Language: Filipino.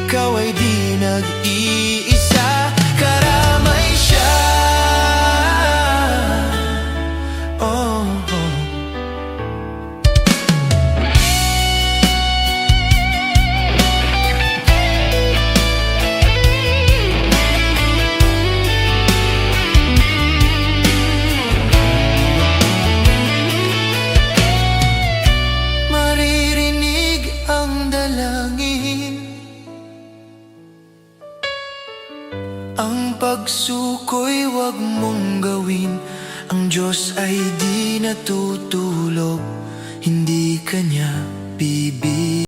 ikaw ay di nag-iisa. Karamay siya, oh, oh. Maririnig ang dalangin, ang pagsuko'y wag mong gawin. Ang Diyos ay di natutulog, hindi kanya bibig.